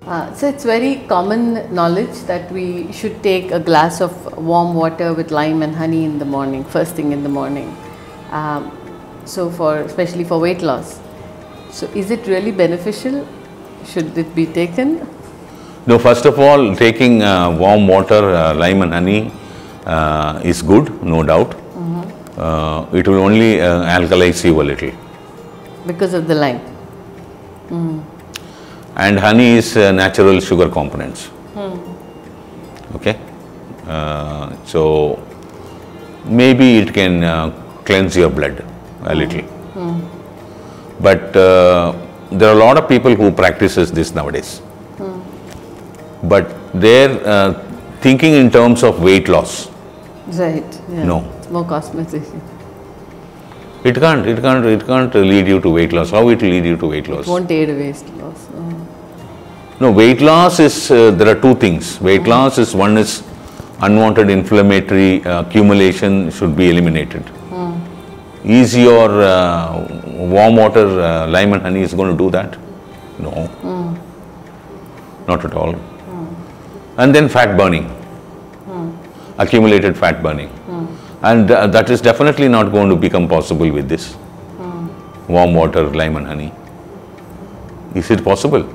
So it's very common knowledge that we should take a glass of warm water with lime and honey in the morning, first thing in the morning. Especially for weight loss. So is it really beneficial? Should it be taken? No, first of all, taking warm water, lime and honey is good, no doubt. It will only alkalize you a little. Because of the lime? And honey is natural sugar components. Okay? So maybe it can cleanse your blood a little. But there are a lot of people who practices this nowadays. But they're thinking in terms of weight loss. Right. Yeah. No. It's more cosmetic. It can't lead you to weight loss. How it will lead you to weight loss? It won't aid weight loss. No, weight loss is, there are two things. Weight loss is, one is unwanted inflammatory accumulation should be eliminated. Is your warm water, lime and honey is going to do that? No. Not at all. And then fat burning. Accumulated fat burning. And that is definitely not going to become possible with this. Warm water, lime and honey. Is it possible?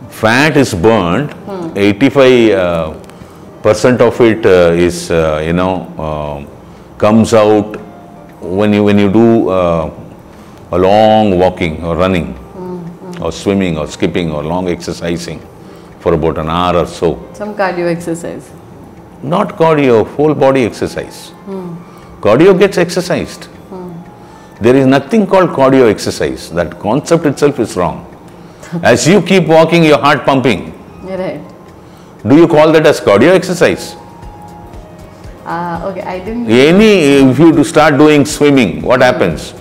Fat is burnt, 85% of it is, comes out when you do a long walking or running or swimming or skipping or long exercising for about an hour or so. Some cardio exercise. Not cardio, whole body exercise. Cardio gets exercised. There is nothing called cardio exercise. That concept itself is wrong. As you keep walking, your heart pumping. Right. Do you call that as cardio exercise? Okay, I didn't. If you start doing swimming, what happens?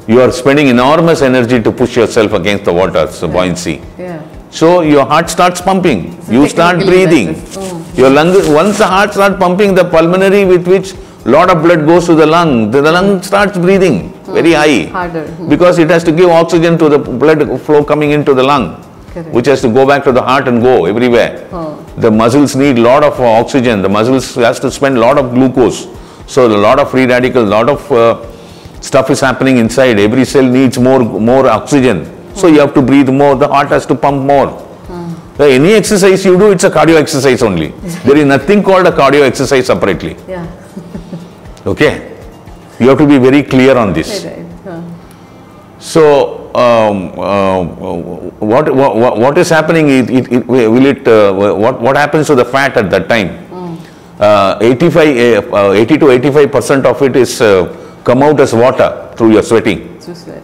You are spending enormous energy to push yourself against the water's buoyancy. Yeah. So your heart starts pumping. So you start breathing. Your lungs, once the heart starts pumping, the pulmonary with which lot of blood goes to the lung starts breathing very high. Harder. Because it has to give oxygen to the blood flow coming into the lung. Correct. Which has to go back to the heart and go everywhere. The muscles need lot of oxygen. The muscles has to spend lot of glucose. So a lot of free radicals, lot of stuff is happening inside. Every cell needs more oxygen. So you have to breathe more. The heart has to pump more. Any exercise you do, it's a cardio exercise only. There is nothing called a cardio exercise separately. Yeah. Okay? You have to be very clear on this. Right. So, what is happening? What happens to the fat at that time? 80 to 85% of it is come out as water through your sweating. Through sweat.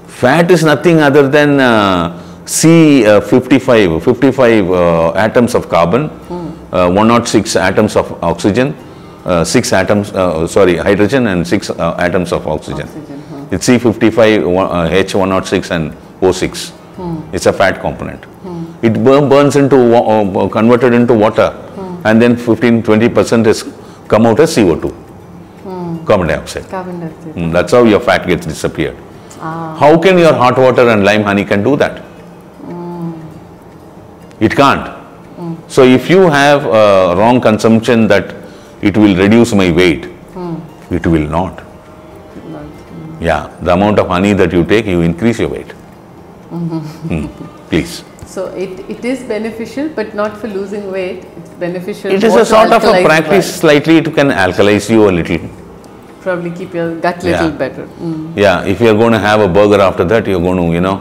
Fat is nothing other than C55 atoms of carbon, 106 atoms of oxygen, 6 atoms, hydrogen and 6 atoms of oxygen. It's C55, H106 and O6. It's a fat component. It burns into, converted into water, and then 15-20% is come out as CO2, carbon dioxide. That's how your fat gets disappeared. How can your hot water and lime honey can do that? It can't. So if you have a wrong consumption that it will reduce my weight, it will not. Yeah, the amount of honey that you take, you increase your weight. Please. So it is beneficial, but not for losing weight. It's beneficial. It is a sort of a practice. Slightly it can alkalize you a little. Probably keep your gut little better. Yeah, if you are going to have a burger after that, you are going to,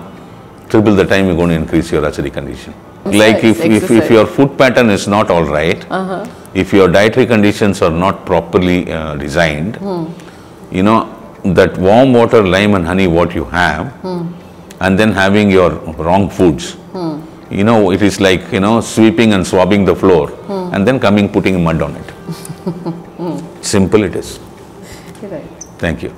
triple the time you are going to increase your acidic condition. Like if your food pattern is not all right, if your dietary conditions are not properly designed, that warm water, lime and honey what you have, and then having your wrong foods, it is like, sweeping and swabbing the floor and then putting mud on it. Simple it is. Right. Thank you.